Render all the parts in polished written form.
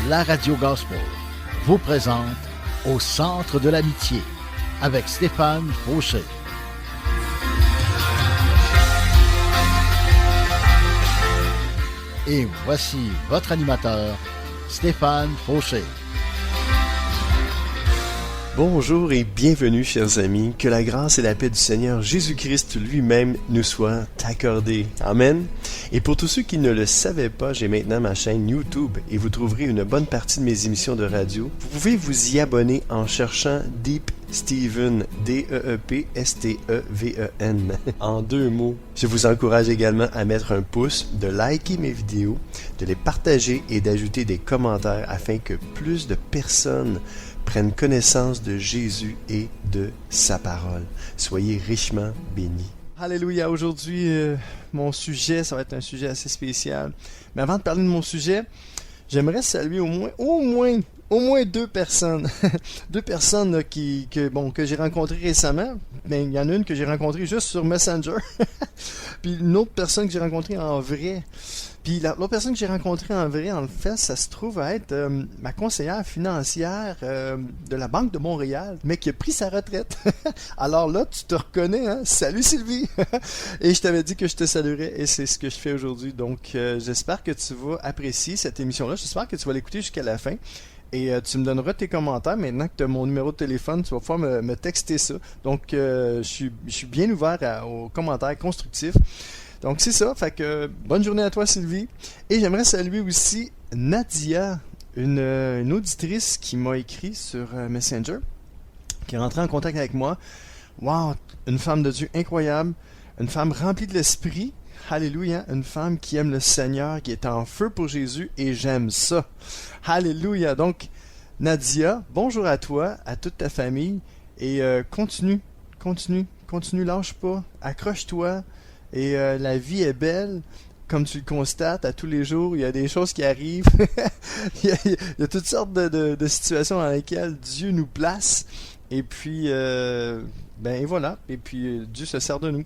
la Radio Gospel vous présente Au centre de l'amitié avec Stéphane Fauché. Et voici votre animateur, Stéphane Fauché. Bonjour et bienvenue, chers amis. Que la grâce et la paix du Seigneur Jésus-Christ lui-même nous soient accordées. Amen. Et pour tous ceux qui ne le savaient pas, j'ai maintenant ma chaîne YouTube et vous trouverez une bonne partie de mes émissions de radio. Vous pouvez vous y abonner en cherchant Deep Steven, D-E-E-P-S-T-E-V-E-N, en 2 mots. Je vous encourage également à mettre un pouce, de liker mes vidéos, de les partager et d'ajouter des commentaires afin que plus de personnes prennent connaissance de Jésus et de sa parole. Soyez richement bénis. Alléluia, aujourd'hui, mon sujet, ça va être un sujet assez spécial. Mais avant de parler de mon sujet, j'aimerais saluer au moins 2 personnes. 2 personnes là, que j'ai rencontrées récemment. Mais il y en a une que j'ai rencontrée juste sur Messenger. Puis une autre personne que j'ai rencontrée en vrai. Puis l'autre personne que j'ai rencontrée en vrai, en fait, ça se trouve à être ma conseillère financière de la Banque de Montréal, mais qui a pris sa retraite. Alors là, tu te reconnais, hein? Salut Sylvie! Et je t'avais dit que je te saluerais et c'est ce que je fais aujourd'hui. Donc, j'espère que tu vas apprécier cette émission-là. J'espère que tu vas l'écouter jusqu'à la fin. Et tu me donneras tes commentaires. Maintenant que tu as mon numéro de téléphone, tu vas pouvoir me texter ça. Donc, je suis bien ouvert aux commentaires constructifs. Donc, c'est ça. Fait que bonne journée à toi, Sylvie. Et j'aimerais saluer aussi Nadia, une auditrice qui m'a écrit sur Messenger, qui est rentrée en contact avec moi. Wow! Une femme de Dieu incroyable. Une femme remplie de l'esprit. Alléluia, une femme qui aime le Seigneur, qui est en feu pour Jésus, et j'aime ça. Alléluia. Donc, Nadia, bonjour à toi, à toute ta famille, et continue, lâche pas, accroche-toi, et la vie est belle, comme tu le constates, à tous les jours, il y a des choses qui arrivent, il y a toutes sortes de situations dans lesquelles Dieu nous place, et puis, voilà, et puis Dieu se sert de nous.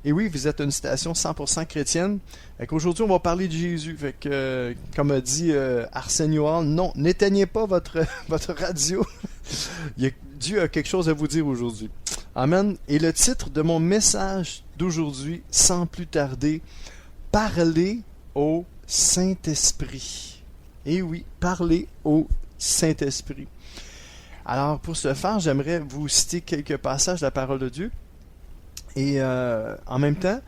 Et oui, vous êtes une station 100% chrétienne. Fait qu'aujourd'hui, on va parler de Jésus. Fait que, comme a dit Arsenio Hall, non, n'éteignez pas votre radio. Dieu a quelque chose à vous dire aujourd'hui. Amen. Et le titre de mon message d'aujourd'hui, sans plus tarder, parler au Saint-Esprit. Et oui, parler au Saint-Esprit. Alors, pour ce faire, j'aimerais vous citer quelques passages de la parole de Dieu. Et en même temps,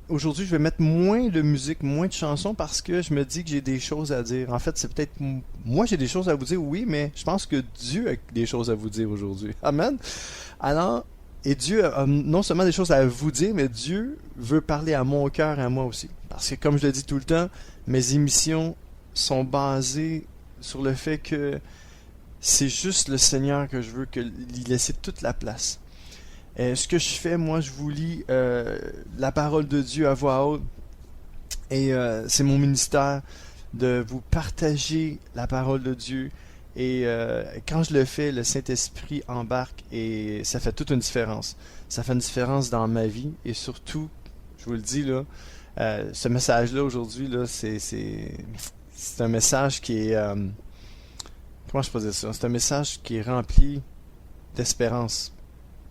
aujourd'hui, je vais mettre moins de musique, moins de chansons parce que je me dis que j'ai des choses à dire. En fait, c'est peut-être moi j'ai des choses à vous dire, oui, mais je pense que Dieu a des choses à vous dire aujourd'hui. Amen. Alors, et Dieu a non seulement des choses à vous dire, mais Dieu veut parler à mon cœur et à moi aussi. Parce que comme je le dis tout le temps, mes émissions sont basées sur le fait que c'est juste le Seigneur que je veux lui laisser toute la place. Ce que je fais, moi, je vous lis la parole de Dieu à voix haute. Et c'est mon ministère de vous partager la parole de Dieu. Et quand je le fais, le Saint-Esprit embarque et ça fait toute une différence. Ça fait une différence dans ma vie. Et surtout, je vous le dis, là, ce message-là aujourd'hui, là, c'est un message qui est... comment je peux dire ça? C'est un message qui est rempli d'espérance.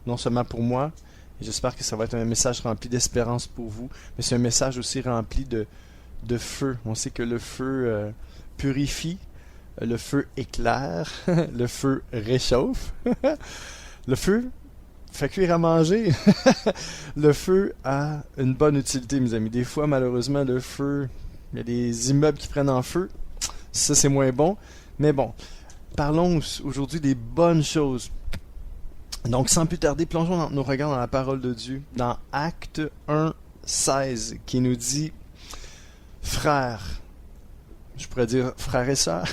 Non seulement pour moi, et j'espère que ça va être un message rempli d'espérance pour vous, mais c'est un message aussi rempli de feu. On sait que le feu purifie, le feu éclaire, le feu réchauffe, le feu fait cuire à manger, le feu a une bonne utilité, mes amis. Des fois, malheureusement, le feu, il y a des immeubles qui prennent en feu, ça c'est moins bon, mais bon, parlons aujourd'hui des bonnes choses. Donc, sans plus tarder, plongeons nos regards dans la parole de Dieu, dans Actes 1, 16, qui nous dit « Frères », je pourrais dire frères et sœurs,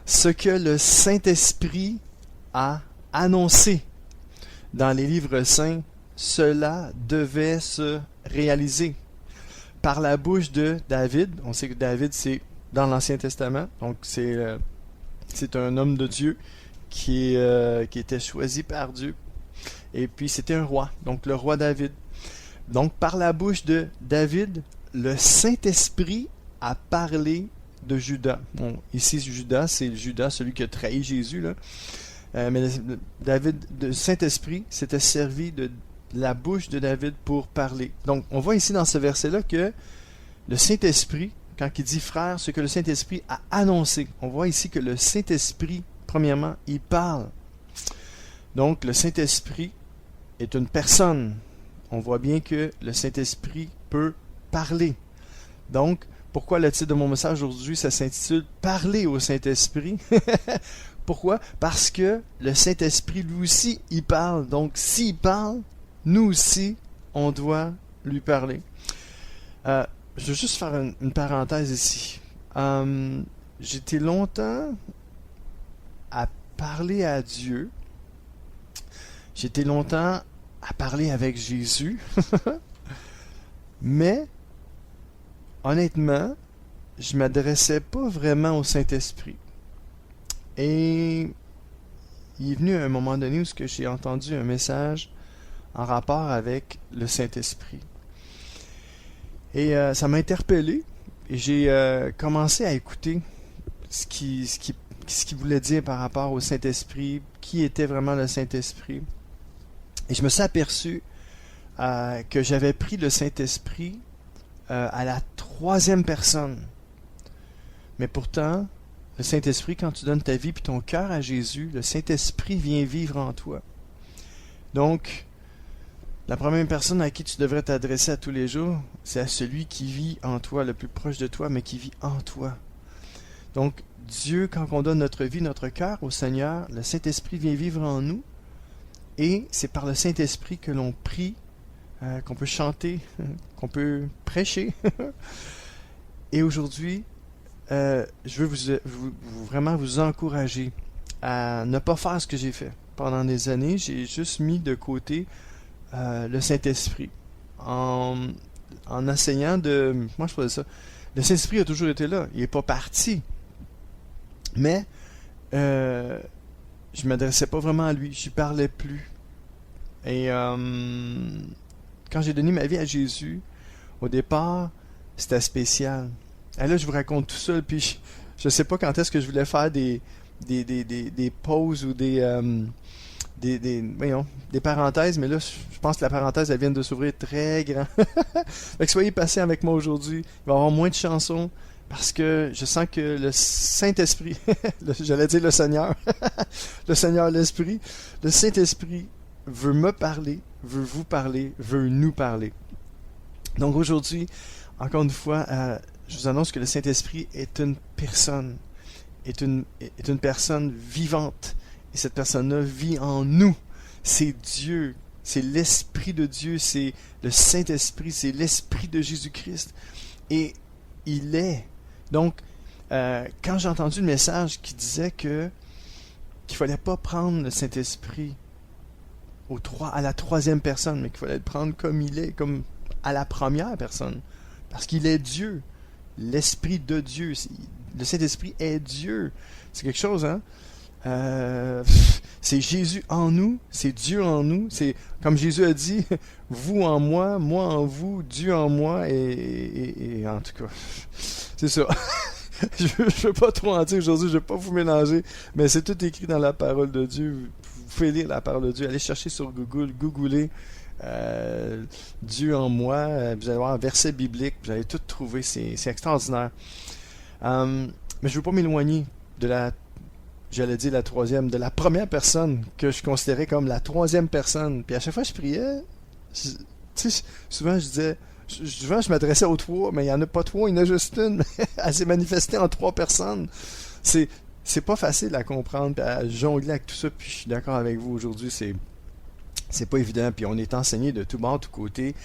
ce que le Saint-Esprit a annoncé dans les livres saints, cela devait se réaliser par la bouche de David. On sait que David, c'est dans l'Ancien Testament, donc c'est un homme de Dieu qui était choisi par Dieu. Et puis c'était un roi, donc le roi David. Donc par la bouche de David, le Saint-Esprit a parlé de Judas. Bon, ici, Judas, c'est Judas, celui qui a trahi Jésus, là. Mais le Saint-Esprit s'était servi de la bouche de David pour parler. Donc, on voit ici dans ce verset-là que le Saint-Esprit, quand il dit frère, ce que le Saint-Esprit a annoncé, on voit ici que le Saint-Esprit, premièrement, il parle. Donc, le Saint-Esprit est une personne. On voit bien que le Saint-Esprit peut parler. Donc, pourquoi le titre de mon message aujourd'hui, ça s'intitule « Parler au Saint-Esprit ». Pourquoi? Parce que le Saint-Esprit, lui aussi, il parle. Donc, s'il parle, nous aussi, on doit lui parler. Je veux juste faire une parenthèse ici. J'étais longtemps à parler à Dieu. J'étais longtemps à parler avec Jésus. Mais, honnêtement, je ne m'adressais pas vraiment au Saint-Esprit. Et il est venu à un moment donné où j'ai entendu un message en rapport avec le Saint-Esprit. Et ça m'a interpellé. Et j'ai commencé à écouter ce qu'il voulait dire par rapport au Saint-Esprit, qui était vraiment le Saint-Esprit. Et je me suis aperçu que j'avais pris le Saint-Esprit à la troisième personne. Mais pourtant, le Saint-Esprit, quand tu donnes ta vie et ton cœur à Jésus, le Saint-Esprit vient vivre en toi. Donc, la première personne à qui tu devrais t'adresser à tous les jours, c'est à celui qui vit en toi, le plus proche de toi, mais qui vit en toi. Donc, Dieu, quand on donne notre vie, notre cœur au Seigneur, le Saint-Esprit vient vivre en nous. Et c'est par le Saint-Esprit que l'on prie, qu'on peut chanter, qu'on peut prêcher. Et aujourd'hui, je veux vraiment vous encourager à ne pas faire ce que j'ai fait. Pendant des années, j'ai juste mis de côté le Saint-Esprit. En enseignant de... Moi, je faisais ça. Le Saint-Esprit a toujours été là. Il n'est pas parti. Mais, je m'adressais pas vraiment à lui. Je lui parlais plus. Et quand j'ai donné ma vie à Jésus, au départ, c'était spécial. Et là, je vous raconte tout ça, puis je sais pas quand est-ce que je voulais faire des pauses ou des parenthèses, mais là, je pense que la parenthèse, elle vient de s'ouvrir très grand. Fait que soyez patients avec moi aujourd'hui. Il va y avoir moins de chansons, parce que je sens que le Saint-Esprit, j'allais dire le Seigneur, le Seigneur, l'Esprit, le Saint-Esprit veut me parler, veut vous parler, veut nous parler. Donc aujourd'hui, encore une fois, je vous annonce que le Saint-Esprit est une personne, est une personne vivante. Et cette personne-là vit en nous. C'est Dieu, c'est l'Esprit de Dieu, c'est le Saint-Esprit, c'est l'Esprit de Jésus-Christ. Et il est. Donc, quand j'ai entendu le message qui disait qu'il ne fallait pas prendre le Saint-Esprit à la troisième personne, mais qu'il fallait le prendre comme il est, comme à la première personne. Parce qu'il est Dieu. L'Esprit de Dieu. Le Saint-Esprit est Dieu. C'est quelque chose, hein? C'est Jésus en nous, c'est Dieu en nous. C'est comme Jésus a dit, vous en moi en vous, Dieu en moi, et en tout cas, c'est ça. Je veux pas trop en dire aujourd'hui, je veux pas vous mélanger, mais c'est tout écrit dans la parole de Dieu. Vous pouvez lire la parole de Dieu, allez chercher sur Google, googlez Dieu en moi, vous allez voir un verset biblique, vous allez tout trouver, c'est extraordinaire. Mais je veux pas m'éloigner de la première personne que je considérais comme la troisième personne. Puis à chaque fois que je priais, souvent je m'adressais aux trois, mais il n'y en a pas trois, il y en a juste une. Elle s'est manifestée en trois personnes. C'est pas facile à comprendre, puis à jongler avec tout ça, puis je suis d'accord avec vous aujourd'hui, c'est pas évident, puis on est enseigné de tout bord, de tout côté.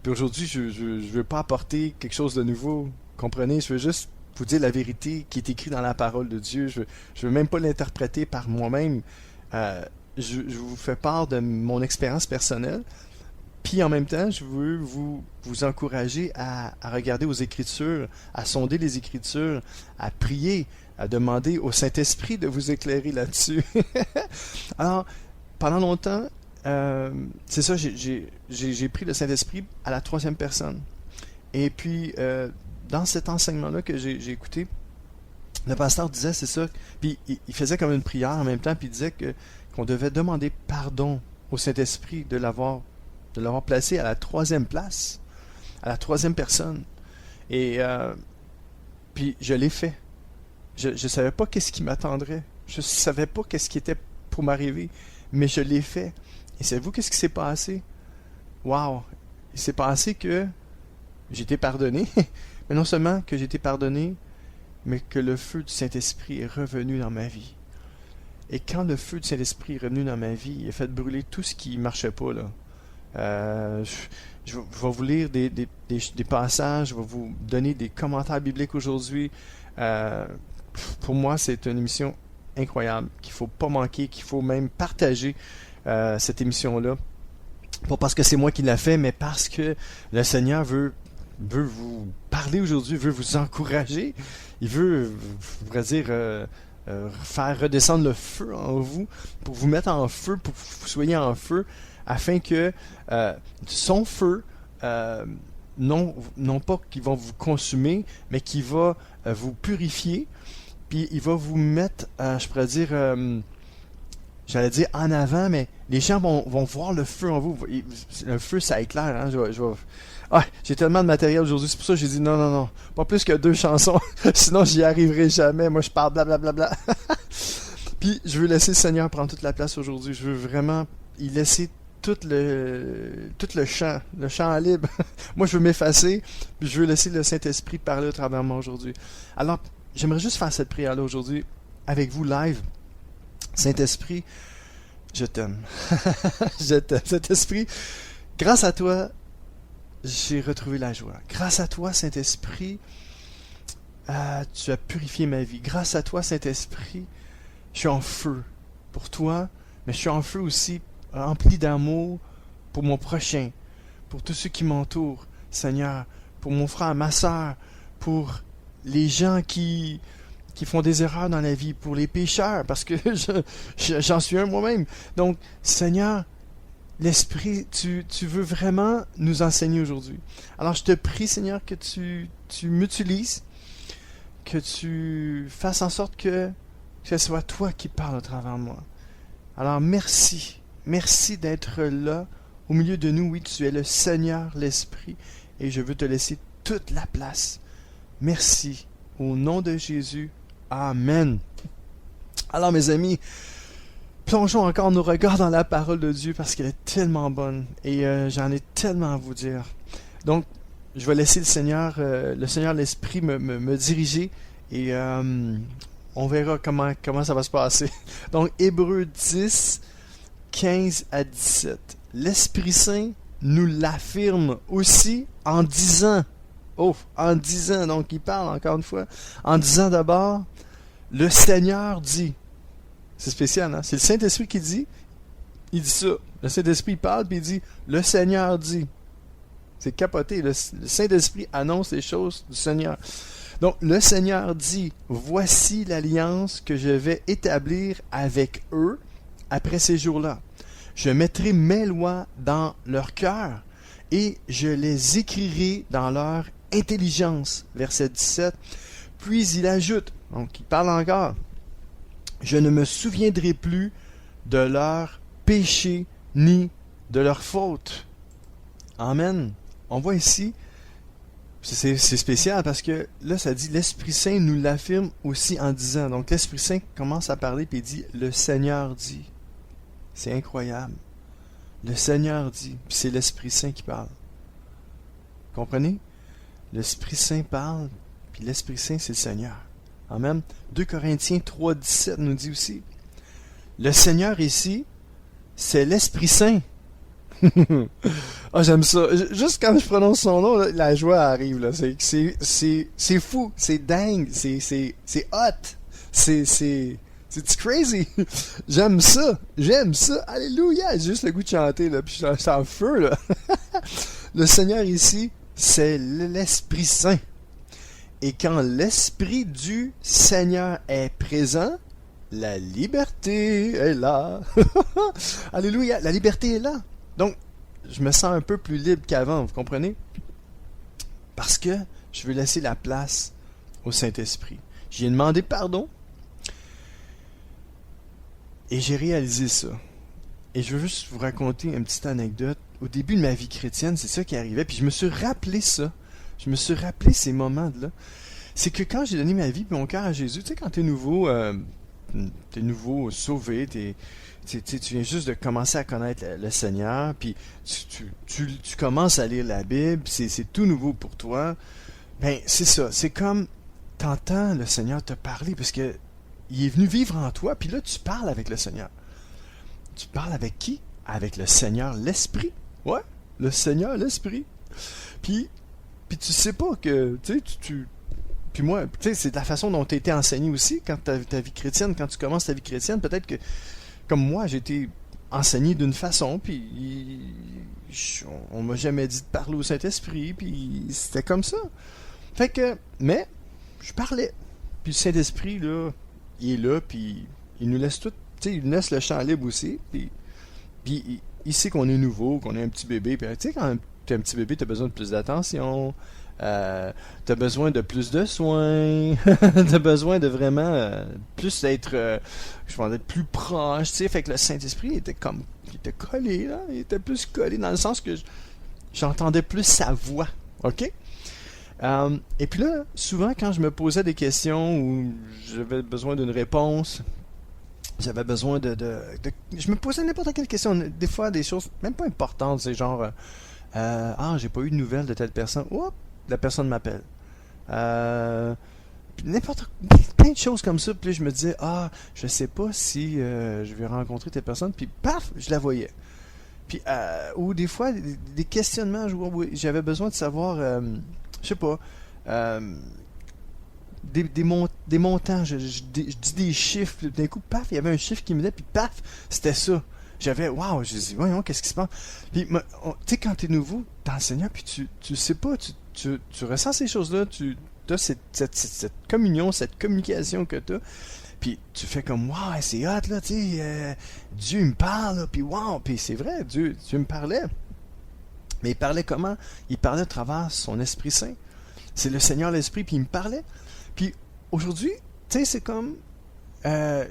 Puis aujourd'hui, je veux pas apporter quelque chose de nouveau, comprenez, je veux juste vous dire la vérité qui est écrite dans la parole de Dieu. Je veux même pas l'interpréter par moi-même. Je vous fais part de mon expérience personnelle. Puis en même temps, je veux vous encourager à regarder aux Écritures, à sonder les Écritures, à prier, à demander au Saint-Esprit de vous éclairer là-dessus. Alors, pendant longtemps, c'est ça, j'ai pris le Saint-Esprit à la troisième personne. Et puis, dans cet enseignement-là que j'ai écouté, Le pasteur disait, c'est ça, puis il faisait comme une prière en même temps, puis il disait qu'on devait demander pardon au Saint-Esprit de l'avoir placé à la 3e place, à la 3e personne. Et puis je l'ai fait. Je savais pas qu'est-ce qui m'attendrait. Je savais pas qu'est-ce qui était pour m'arriver, mais je l'ai fait. Et savez-vous qu'est-ce qui s'est passé? Wow! Il s'est passé que j'ai été pardonné, mais non seulement que j'ai été pardonné, mais que le feu du Saint-Esprit est revenu dans ma vie. Et quand le feu du Saint-Esprit est revenu dans ma vie, il a fait brûler tout ce qui ne marchait pas, là. Je vais vous lire des passages, je vais vous donner des commentaires bibliques aujourd'hui. Pour moi, c'est une émission incroyable, qu'il ne faut pas manquer, qu'il faut même partager cette émission-là. Pas parce que c'est moi qui l'a fait, mais parce que le Seigneur veut vous parler aujourd'hui, veut vous encourager. Il veut, on pourrait dire, faire redescendre le feu en vous, pour vous mettre en feu, pour que vous soyez en feu, afin que son feu, non pas qu'il va vous consumer, mais qu'il va vous purifier, puis il va vous mettre, je pourrais dire, j'allais dire en avant, mais les gens vont voir le feu en vous. Le feu, ça éclaire. Hein? J'ai tellement de matériel aujourd'hui, c'est pour ça que j'ai dit non, pas plus que 2 chansons, sinon j'y arriverai jamais. Moi, je parle blablabla. Puis, je veux laisser le Seigneur prendre toute la place aujourd'hui. Je veux vraiment y laisser tout le champ libre. Moi, je veux m'effacer, puis je veux laisser le Saint-Esprit parler au travers de moi aujourd'hui. Alors, j'aimerais juste faire cette prière-là aujourd'hui, avec vous live. Saint-Esprit, je t'aime. Je t'aime. Saint-Esprit, grâce à toi, j'ai retrouvé la joie. Grâce à toi, Saint-Esprit, tu as purifié ma vie. Grâce à toi, Saint-Esprit, je suis en feu pour toi, mais je suis en feu aussi, rempli d'amour pour mon prochain, pour tous ceux qui m'entourent, Seigneur, pour mon frère, ma soeur, pour les gens qui font des erreurs dans la vie, pour les pécheurs, parce que j'en suis un moi-même. Donc, Seigneur, l'Esprit, tu veux vraiment nous enseigner aujourd'hui. Alors, je te prie, Seigneur, que tu m'utilises, que tu fasses en sorte que ce soit toi qui parles au travers de moi. Alors, merci. Merci d'être là, au milieu de nous. Oui, tu es le Seigneur, l'Esprit, et je veux te laisser toute la place. Merci. Au nom de Jésus. Amen. Alors, mes amis, plongeons encore nos regards dans la parole de Dieu parce qu'elle est tellement bonne et j'en ai tellement à vous dire. Donc, je vais laisser le Seigneur l'Esprit me diriger et on verra comment ça va se passer. Donc, Hébreux 10, 15 à 17. L'Esprit Saint nous l'affirme aussi en disant, donc il parle encore une fois, en disant d'abord, le Seigneur dit. C'est spécial, hein? C'est le Saint-Esprit qui dit. Il dit ça. Le Saint-Esprit parle, puis il dit, le Seigneur dit. C'est capoté. Le Saint-Esprit annonce les choses du Seigneur. Donc, le Seigneur dit, voici l'alliance que je vais établir avec eux après ces jours-là. Je mettrai mes lois dans leur cœur et je les écrirai dans leur intelligence. Verset 17. Puis il ajoute, donc il parle encore, je ne me souviendrai plus de leurs péchés ni de leurs fautes. Amen. On voit ici, c'est spécial parce que là ça dit l'Esprit Saint nous l'affirme aussi en disant. Donc l'Esprit Saint commence à parler puis il dit le Seigneur dit. C'est incroyable. Le Seigneur dit, puis c'est l'Esprit Saint qui parle. Comprenez? L'Esprit Saint parle, puis l'Esprit Saint c'est le Seigneur. Amen. 2 Corinthiens 3, 17 nous dit aussi, le Seigneur ici, c'est l'Esprit Saint. J'aime ça. Juste quand je prononce son nom, là, la joie arrive. Là. C'est fou, c'est dingue, c'est hot, c'est crazy. J'aime ça. Alléluia. J'ai juste le goût de chanter, là, puis je suis en feu. Là. Le Seigneur ici, c'est l'Esprit Saint. Et quand l'Esprit du Seigneur est présent, la liberté est là. Alléluia, la liberté est là. Donc, je me sens un peu plus libre qu'avant, vous comprenez? Parce que je veux laisser la place au Saint-Esprit. J'ai demandé pardon. Et j'ai réalisé ça. Et je veux juste vous raconter une petite anecdote. Au début de ma vie chrétienne, c'est ça qui arrivait. Puis je me suis rappelé ça. Je me suis rappelé ces moments-là. C'est que quand j'ai donné ma vie et mon cœur à Jésus, tu sais, quand t'es nouveau sauvé, tu viens juste de commencer à connaître le Seigneur, puis tu commences à lire la Bible, c'est tout nouveau pour toi. Ben, c'est ça. C'est comme t'entends le Seigneur te parler, parce que il est venu vivre en toi, puis là, tu parles avec le Seigneur. Tu parles avec qui? Avec le Seigneur, l'Esprit. Ouais, le Seigneur, l'Esprit. Puis tu sais pas que, puis moi, tu sais, c'est la façon dont tu as été enseigné aussi, quand ta vie chrétienne, quand tu commences ta vie chrétienne, peut-être que, comme moi, j'ai été enseigné d'une façon, puis on m'a jamais dit de parler au Saint-Esprit, puis c'était comme ça. Fait que, mais, je parlais. Puis le Saint-Esprit, là, il est là, puis il nous laisse tout, tu sais, il nous laisse le champ libre aussi, puis il sait qu'on est nouveau, qu'on est un petit bébé, puis tu sais, quand t'es un petit bébé, t'as besoin de plus d'attention, t'as besoin de plus de soins, t'as besoin de vraiment plus d'être, je vais dire, plus proche, tu sais, fait que le Saint-Esprit il était collé, là, il était plus collé dans le sens que j'entendais plus sa voix, ok? Et puis là, souvent quand je me posais des questions ou j'avais besoin d'une réponse, j'avais besoin je me posais n'importe quelle question, des fois des choses même pas importantes, c'est genre j'ai pas eu de nouvelles de telle personne, oups, la personne m'appelle, plein de choses comme ça, puis là, je me disais je sais pas si je vais rencontrer telle personne, puis paf, je la voyais. Puis ou des fois des questionnements, j'avais besoin de savoir, je sais pas, des montants, je dis des chiffres, puis d'un coup, paf, il y avait un chiffre qui me disait, puis paf, c'était ça. J'avais, waouh, je dis, voyons, qu'est-ce qui se passe? Puis, tu sais, quand t'es nouveau dans le Seigneur, puis tu sais pas, tu ressens ces choses-là, tu as cette communion, cette communication que t'as, puis tu fais comme, waouh, c'est hot, là, tu sais, Dieu me parle, là, puis waouh, puis c'est vrai, Dieu me parlait. Mais il parlait comment? Il parlait à travers son Esprit Saint. C'est le Seigneur l'Esprit, puis il me parlait. Puis aujourd'hui, tu sais, c'est comme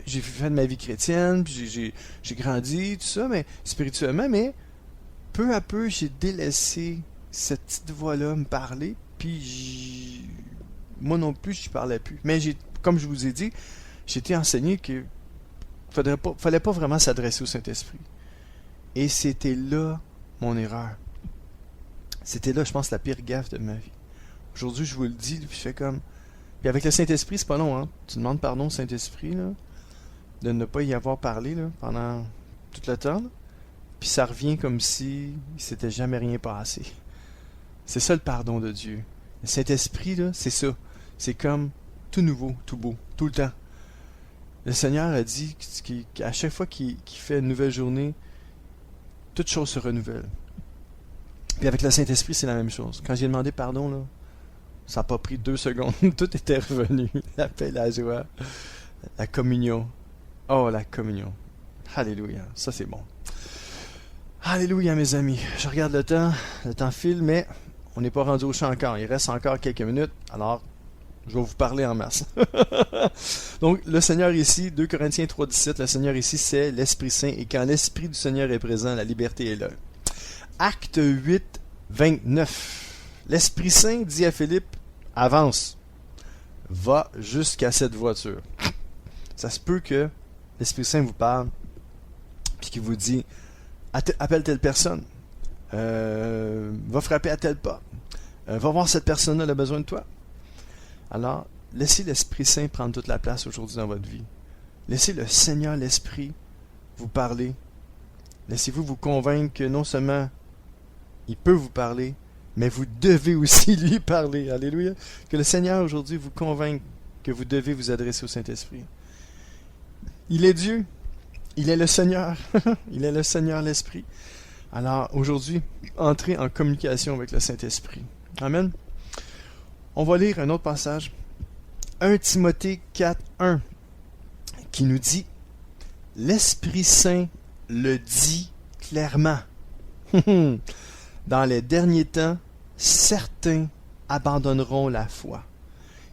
j'ai fait de ma vie chrétienne, puis j'ai grandi, tout ça, mais spirituellement, mais peu à peu, j'ai délaissé cette petite voix-là me parler, puis moi non plus, je parlais plus. Mais comme je vous ai dit, j'ai été enseigné que fallait pas vraiment s'adresser au Saint-Esprit. Et c'était là mon erreur. C'était là, je pense, la pire gaffe de ma vie. Aujourd'hui, je vous le dis, puis je fais comme... Puis avec le Saint-Esprit, c'est pas long, hein. Tu demandes pardon au Saint-Esprit, là, de ne pas y avoir parlé, là, pendant tout le temps, là. Puis ça revient comme si il s'était jamais rien passé. C'est ça le pardon de Dieu. Le Saint-Esprit, là, c'est ça. C'est comme tout nouveau, tout beau, tout le temps. Le Seigneur a dit qu'à chaque fois qu'il fait une nouvelle journée, toute chose se renouvelle. Puis avec le Saint-Esprit, c'est la même chose. Quand j'ai demandé pardon, là, ça n'a pas pris 2 secondes. Tout était revenu. La paix, la joie, la communion. Oh, la communion. Alléluia. Ça, c'est bon. Alléluia, mes amis. Je regarde le temps file, mais on n'est pas rendu au champ encore. Il reste encore quelques minutes. Alors, je vais vous parler en masse. Donc, le Seigneur ici, 2 Corinthiens 3,17, le Seigneur ici, c'est l'Esprit Saint. Et quand l'Esprit du Seigneur est présent, la liberté est là. Acte 8, 29. L'Esprit Saint dit à Philippe, avance, va jusqu'à cette voiture. Ça se peut que l'Esprit Saint vous parle, puis qu'il vous dit, appelle telle personne, va frapper à telle porte, va voir cette personne-là, elle a besoin de toi. Alors, laissez l'Esprit Saint prendre toute la place aujourd'hui dans votre vie. Laissez le Seigneur l'Esprit vous parler. Laissez-vous vous convaincre que non seulement il peut vous parler, mais vous devez aussi lui parler. Alléluia. Que le Seigneur aujourd'hui vous convainque que vous devez vous adresser au Saint-Esprit. Il est Dieu. Il est le Seigneur. Il est le Seigneur l'Esprit. Alors aujourd'hui, entrez en communication avec le Saint-Esprit. Amen. On va lire un autre passage. 1 Timothée 4, 1 qui nous dit « L'Esprit Saint le dit clairement. » Dans les derniers temps, certains abandonneront la foi.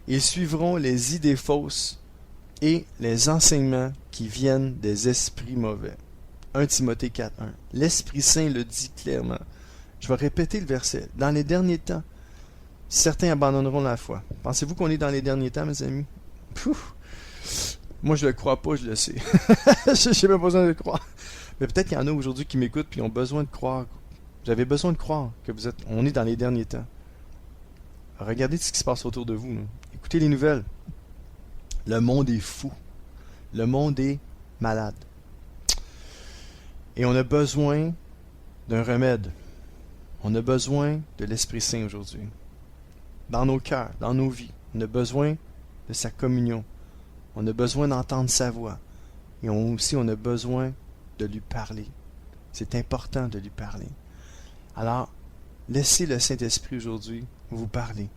Ils suivront les idées fausses et les enseignements qui viennent des esprits mauvais. 1 Timothée 4.1. L'Esprit Saint le dit clairement. Je vais répéter le verset. Dans les derniers temps, certains abandonneront la foi. Pensez-vous qu'on est dans les derniers temps, mes amis? Pouf! Moi, je le crois pas, je le sais. J'ai pas besoin de le croire. Mais peut-être qu'il y en a aujourd'hui qui m'écoutent et ont besoin de croire. Vous avez besoin de croire que on est dans les derniers temps. Regardez ce qui se passe autour de vous. Là. Écoutez les nouvelles. Le monde est fou. Le monde est malade. Et on a besoin d'un remède. On a besoin de l'Esprit Saint aujourd'hui. Dans nos cœurs, dans nos vies. On a besoin de sa communion. On a besoin d'entendre sa voix. Et aussi, on a besoin de lui parler. C'est important de lui parler. Alors, laissez le Saint-Esprit aujourd'hui vous parler.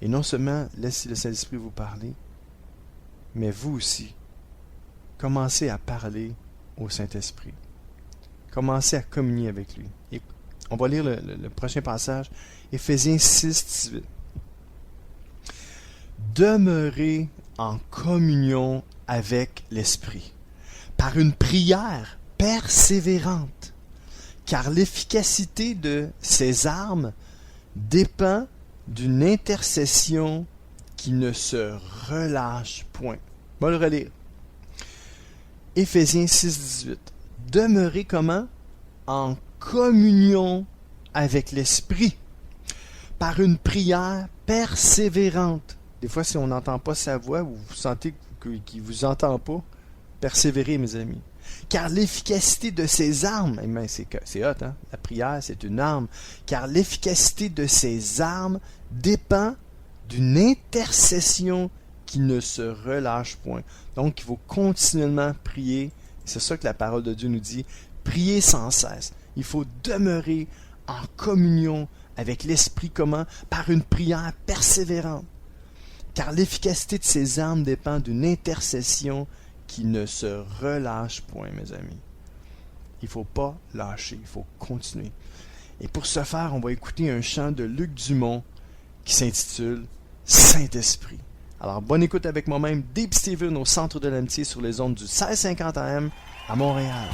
Et non seulement laissez le Saint-Esprit vous parler, mais vous aussi, commencez à parler au Saint-Esprit. Commencez à communier avec lui. Et on va lire le prochain passage, Éphésiens 6, 18. Demeurez en communion avec l'Esprit, par une prière persévérante, car l'efficacité de ces armes dépend d'une intercession qui ne se relâche point. On va le relire. Éphésiens 6, 18. Demeurez comment? En communion avec l'Esprit, par une prière persévérante. Des fois, si on n'entend pas sa voix, ou vous sentez qu'il ne vous entend pas, persévérez, mes amis. Car l'efficacité de ces armes, c'est hot, hein? La prière, c'est une arme. Car l'efficacité de ces armes dépend d'une intercession qui ne se relâche point. Donc, il faut continuellement prier. C'est ça que la parole de Dieu nous dit. Priez sans cesse. Il faut demeurer en communion avec l'Esprit comment? Par une prière persévérante. Car l'efficacité de ces armes dépend d'une intercession qui ne se relâche point, mes amis. Il ne faut pas lâcher, il faut continuer. Et pour ce faire, on va écouter un chant de Luc Dumont qui s'intitule « Saint-Esprit ». Alors, bonne écoute avec moi-même, Deep Steven au Centre de l'Amitié sur les ondes du 1650 AM à Montréal.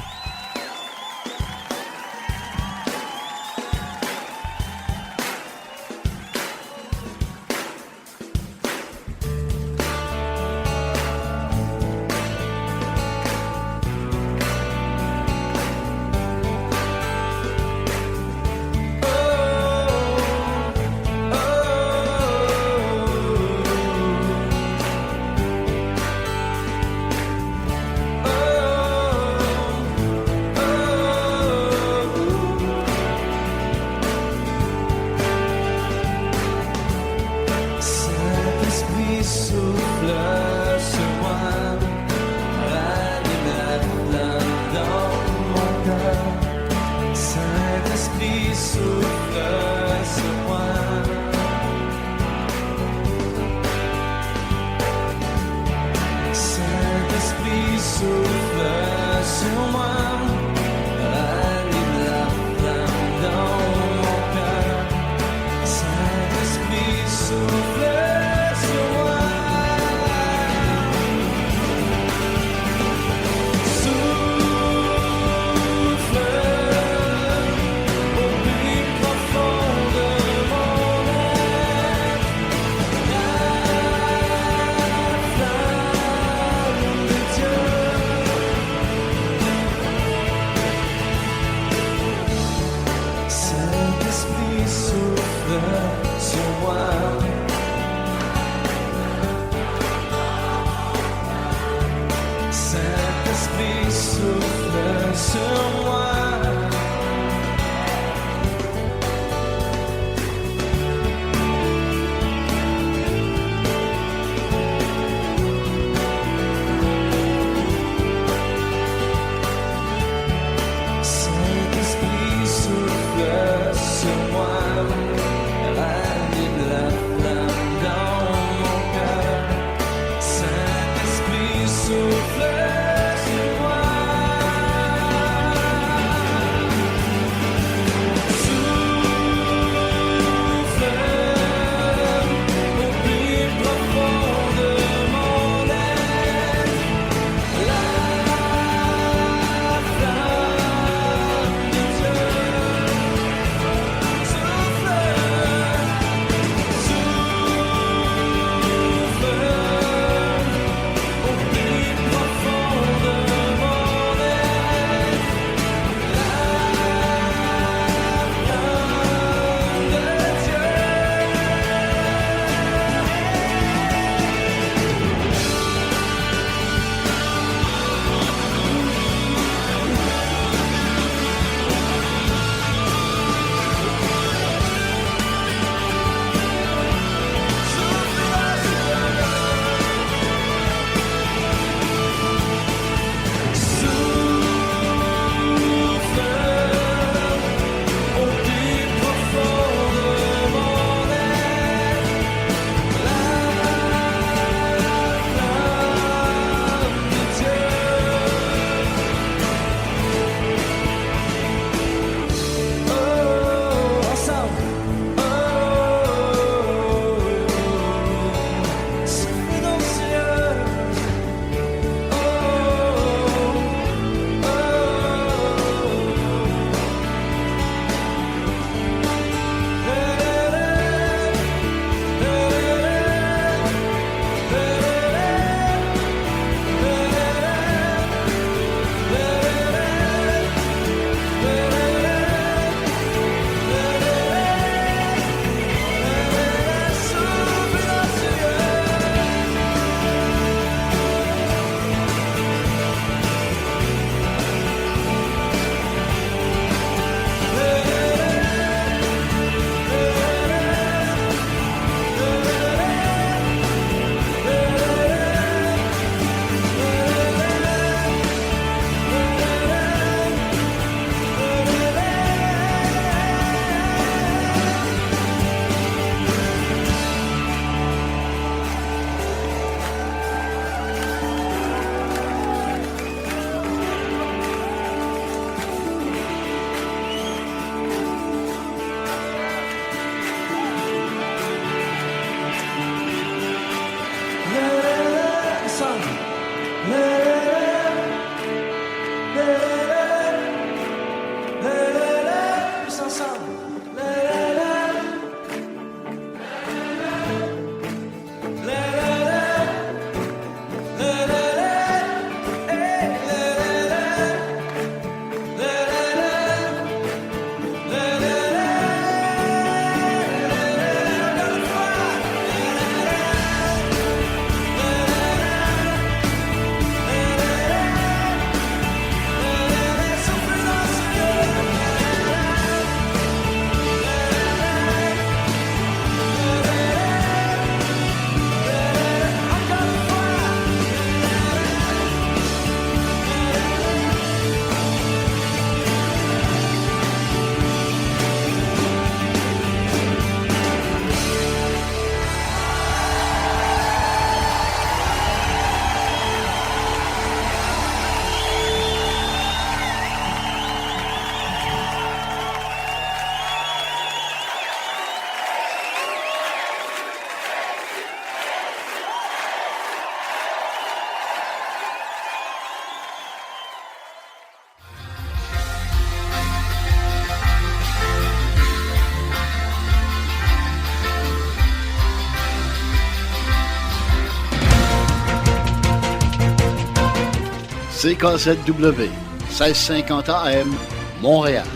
CKZW, 1650 AM, Montréal.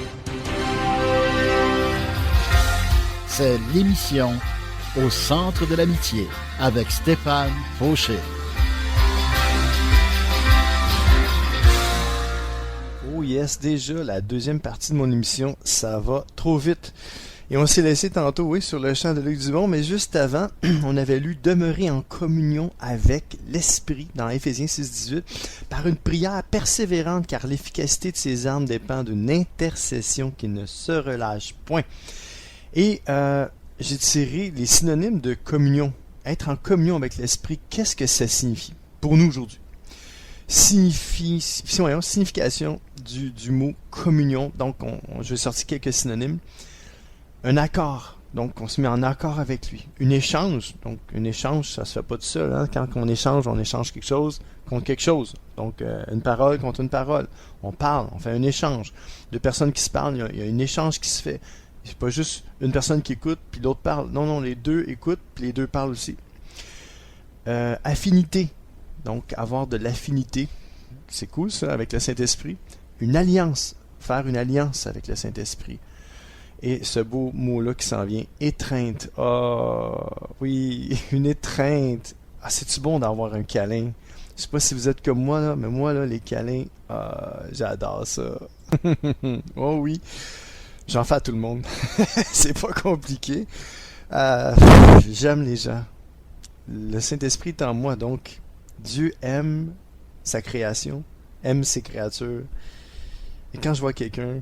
C'est l'émission Au centre de l'amitié avec Stéphane Fauché. Oh yes, déjà la deuxième partie de mon émission, ça va trop vite. Et on s'est laissé tantôt, oui, sur le champ de Luc Dubon, mais juste avant, on avait lu « Demeurer en communion avec l'Esprit » dans Éphésiens 6,18 par une prière persévérante, car l'efficacité de ses armes dépend d'une intercession qui ne se relâche point. Et j'ai tiré les synonymes de communion. Être en communion avec l'Esprit, qu'est-ce que ça signifie pour nous aujourd'hui? Signification du mot communion. Donc, je vais sortir quelques synonymes. Un accord. Donc, on se met en accord avec lui. Un échange. Donc, un échange, ça se fait pas tout seul. Hein? Quand on échange quelque chose contre quelque chose. Donc, une parole contre une parole. On parle, on fait un échange. Deux personnes qui se parlent, il y a un échange qui se fait. C'est pas juste une personne qui écoute puis l'autre parle. Non, les deux écoutent puis les deux parlent aussi. Affinité. Donc, avoir de l'affinité. C'est cool ça, avec le Saint-Esprit. Une alliance. Faire une alliance avec le Saint-Esprit. Et ce beau mot-là qui s'en vient, étreinte. Oh, oui, une étreinte. Ah, c'est-tu bon d'avoir un câlin? Je sais pas si vous êtes comme moi, là, mais moi, là, les câlins, j'adore ça. Oh oui, j'en fais à tout le monde. C'est pas compliqué. J'aime les gens. Le Saint-Esprit est en moi, donc Dieu aime sa création, aime ses créatures. Et quand je vois quelqu'un,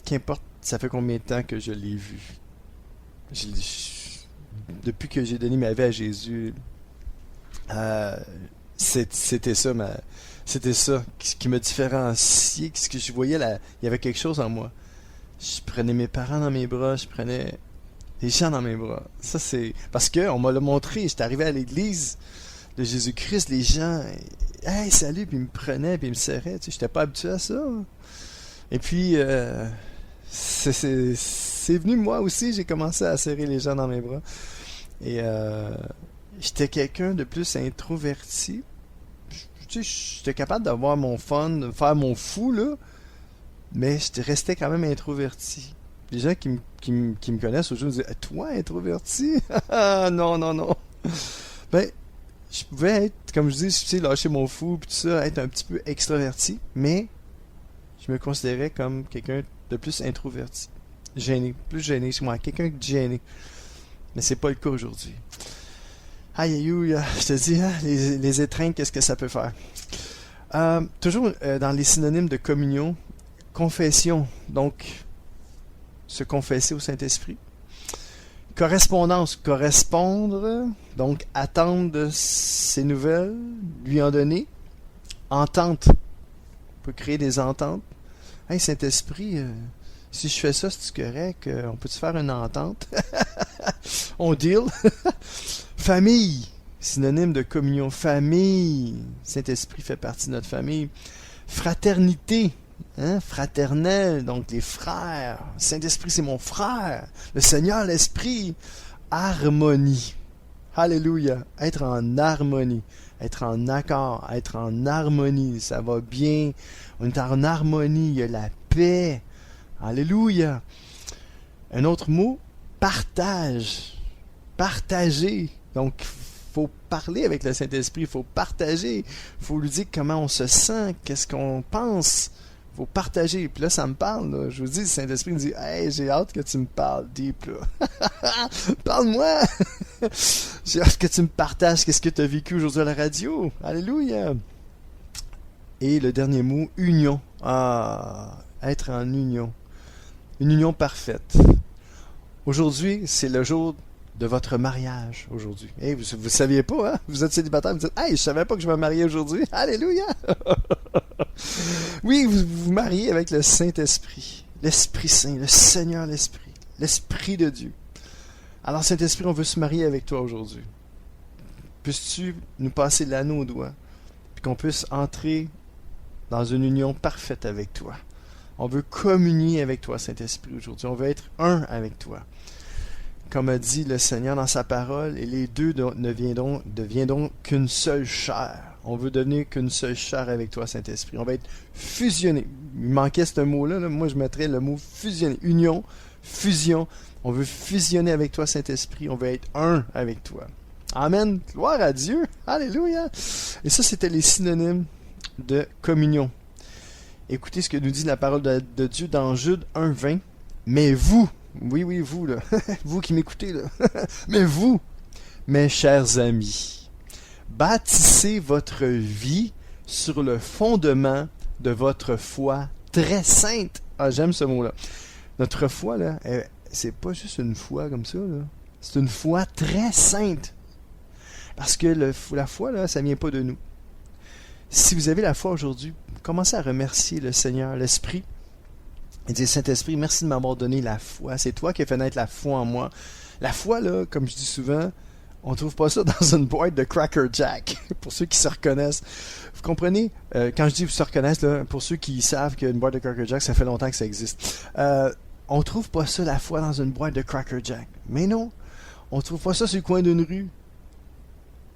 qu'importe ça fait combien de temps que je l'ai vu, depuis que j'ai donné ma vie à Jésus, c'était ça qui me différenciait, ce que je voyais là, il y avait quelque chose en moi. Je prenais mes parents dans mes bras, je prenais les gens dans mes bras. Ça c'est parce que on me l'a montré. J'étais arrivé à l'église de Jésus-Christ, les gens, hey salut, puis ils me prenaient, puis ils me serraient. Tu sais, j'étais pas habitué à ça. Et puis c'est venu moi aussi. J'ai commencé à serrer les gens dans mes bras. Et j'étais quelqu'un de plus introverti. Tu sais, j'étais capable d'avoir mon fun, de faire mon fou là, mais j'étais resté quand même introverti. Les gens qui me connaissent aujourd'hui me disaient toi introverti? Non. Ben je pouvais être, comme je dis, tu sais, lâcher mon fou puis tout ça, être un petit peu extraverti, mais je me considérais comme quelqu'un de plus introverti. Plus gêné chez moi, quelqu'un de gêné. Mais c'est pas le cas aujourd'hui. Aïe aïe, je te dis, hein, les étreintes, qu'est-ce que ça peut faire? Toujours dans les synonymes de communion, confession, donc se confesser au Saint-Esprit. Correspondance, correspondre, donc attendre de ses nouvelles, lui en donner. Entente, on peut créer des ententes. Hey Saint-Esprit, si je fais ça, c'est correct, on peut-tu faire une entente? On deal. Famille, synonyme de communion, famille. Saint-Esprit fait partie de notre famille. Fraternité, hein? Fraternel, donc les frères. Saint-Esprit, c'est mon frère. Le Seigneur, l'Esprit. Harmonie. Alléluia. Être en harmonie. Être en accord. Être en harmonie. Ça va bien. On est en harmonie. Il y a la paix. Alléluia. Un autre mot, partage. Partager. Donc, il faut parler avec le Saint-Esprit. Il faut partager. Il faut lui dire comment on se sent. Qu'est-ce qu'on pense. Il faut partager. Puis là, ça me parle. Là. Je vous dis, le Saint-Esprit me dit, hey, j'ai hâte que tu me parles deep. Là. Parle-moi. J'ai hâte que tu me partages qu'est-ce que tu as vécu aujourd'hui à la radio. Alléluia. Et le dernier mot, union. Être en union. Une union parfaite. Aujourd'hui, c'est le jour de votre mariage aujourd'hui. Hey, vous ne saviez pas, hein? Vous êtes célibataire, vous dites, hey, je savais pas que je me mariais aujourd'hui. Alléluia! Oui, vous vous mariez avec le Saint-Esprit, l'Esprit Saint, le Seigneur l'Esprit, l'Esprit de Dieu. Alors, Saint-Esprit, on veut se marier avec toi aujourd'hui. Puisses-tu nous passer l'anneau au doigt, puis qu'on puisse entrer dans une union parfaite avec toi. On veut communier avec toi, Saint-Esprit, aujourd'hui. On veut être un avec toi. Comme a dit le Seigneur dans sa parole, et les deux deviendront qu'une seule chair. On veut devenir qu'une seule chair avec toi, Saint-Esprit. On va être fusionné. Il manquait ce mot-là. Là. Moi, je mettrais le mot fusionné. Union, fusion. On veut fusionner avec toi, Saint-Esprit. On veut être un avec toi. Amen. Gloire à Dieu. Alléluia. Et ça, c'était les synonymes de communion. Écoutez ce que nous dit la parole de Dieu dans Jude 1:20. Mais vous, oui, vous, là, vous qui m'écoutez, là, mais vous, mes chers amis, bâtissez votre vie sur le fondement de votre foi très sainte. Ah, j'aime ce mot-là. Notre foi, là, c'est pas juste une foi comme ça, là. C'est une foi très sainte. Parce que la foi, là, ça vient pas de nous. Si vous avez la foi aujourd'hui, commencez à remercier le Seigneur, l'Esprit, et dire, Saint-Esprit, merci de m'avoir donné la foi. C'est toi qui as fait naître la foi en moi. La foi, là, comme je dis souvent, on trouve pas ça dans une boîte de Cracker Jack, pour ceux qui se reconnaissent. Vous comprenez? Quand je dis se reconnaissent, là, pour ceux qui savent qu'une boîte de Cracker Jack, ça fait longtemps que ça existe. On trouve pas ça, la foi, dans une boîte de Cracker Jack. Mais non, on trouve pas ça sur le coin d'une rue.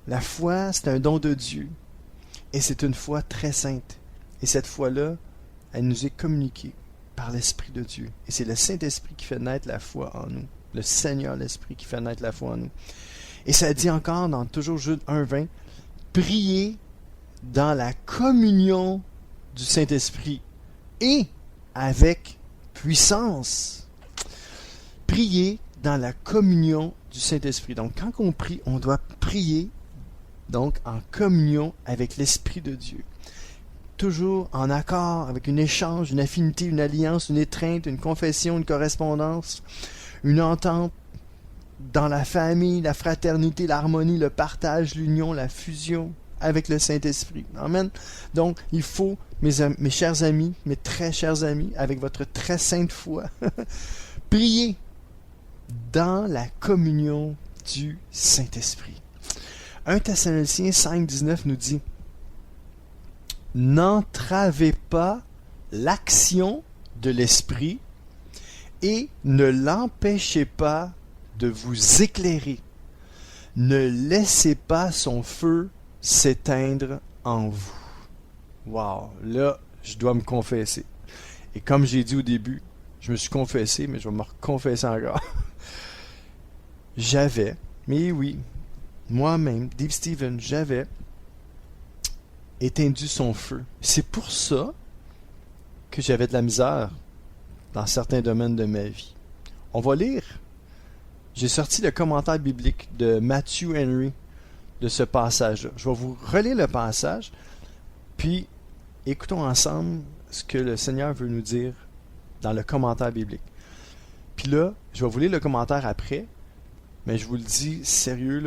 La foi, c'est un don de Dieu. Et c'est une foi très sainte. Et cette foi-là, elle nous est communiquée par l'Esprit de Dieu. Et c'est le Saint-Esprit qui fait naître la foi en nous. Le Seigneur, l'Esprit qui fait naître la foi en nous. Et ça dit encore dans toujours Jude 1:20, priez dans la communion du Saint-Esprit et avec puissance. Priez dans la communion du Saint-Esprit. Donc quand on prie, on doit prier donc en communion avec l'Esprit de Dieu. Toujours en accord avec un échange, une affinité, une alliance, une étreinte, une confession, une correspondance, une entente dans la famille, la fraternité, l'harmonie, le partage, l'union, la fusion avec le Saint-Esprit. Amen. Donc, il faut, mes chers amis, mes très chers amis, avec votre très sainte foi, prier dans la communion du Saint-Esprit. 1 Thessaloniciens 5:19 nous dit « N'entravez pas l'action de l'Esprit et ne l'empêchez pas de vous éclairer. Ne laissez pas son feu s'éteindre en vous. » Wow, là, je dois me confesser. Et comme j'ai dit au début, je me suis confessé, mais je vais me reconfesser encore. Mais oui, moi-même, Dave Steven, j'avais éteint son feu. C'est pour ça que j'avais de la misère dans certains domaines de ma vie. On va lire. J'ai sorti le commentaire biblique de Matthew Henry de ce passage-là. Je vais vous relire le passage, puis écoutons ensemble ce que le Seigneur veut nous dire dans le commentaire biblique. Puis là, je vais vous lire le commentaire après, mais je vous le dis sérieux,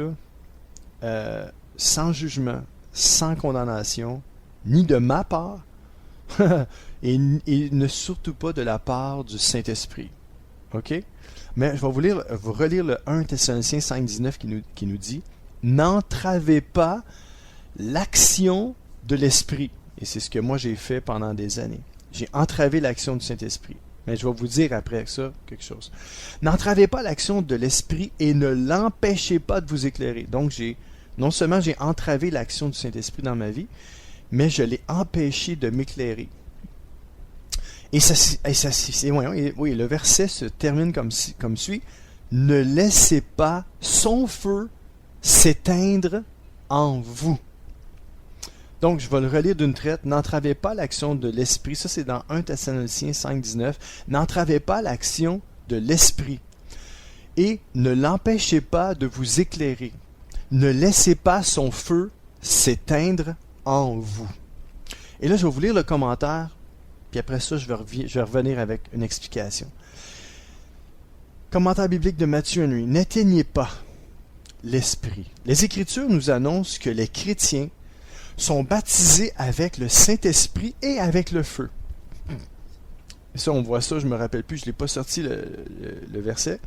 là, sans jugement, sans condamnation, ni de ma part, et ne surtout pas de la part du Saint-Esprit. OK? Mais je vais vous relire le 1 Thessaloniciens 5:19 qui nous dit « N'entravez pas l'action de l'Esprit. » Et c'est ce que moi j'ai fait pendant des années. J'ai entravé l'action du Saint-Esprit. Mais je vais vous dire après ça quelque chose. « N'entravez pas l'action de l'Esprit et ne l'empêchez pas de vous éclairer. » Donc non seulement j'ai entravé l'action du Saint-Esprit dans ma vie, mais je l'ai empêché de m'éclairer. Et le verset se termine comme suit. « Ne laissez pas son feu s'éteindre en vous. » Donc, je vais le relire d'une traite. « N'entravez pas l'action de l'Esprit. » Ça, c'est dans 1 Thessaloniciens 5:19. « N'entravez pas l'action de l'Esprit. Et ne l'empêchez pas de vous éclairer. Ne laissez pas son feu s'éteindre en vous. » Et là, je vais vous lire le commentaire. Puis après ça, je vais revenir avec une explication. Commentaire biblique de Matthew Henry. « N'éteignez pas l'Esprit. » Les Écritures nous annoncent que les chrétiens sont baptisés avec le Saint-Esprit et avec le feu. Et ça, on voit ça, je me rappelle plus, je l'ai pas sorti le verset,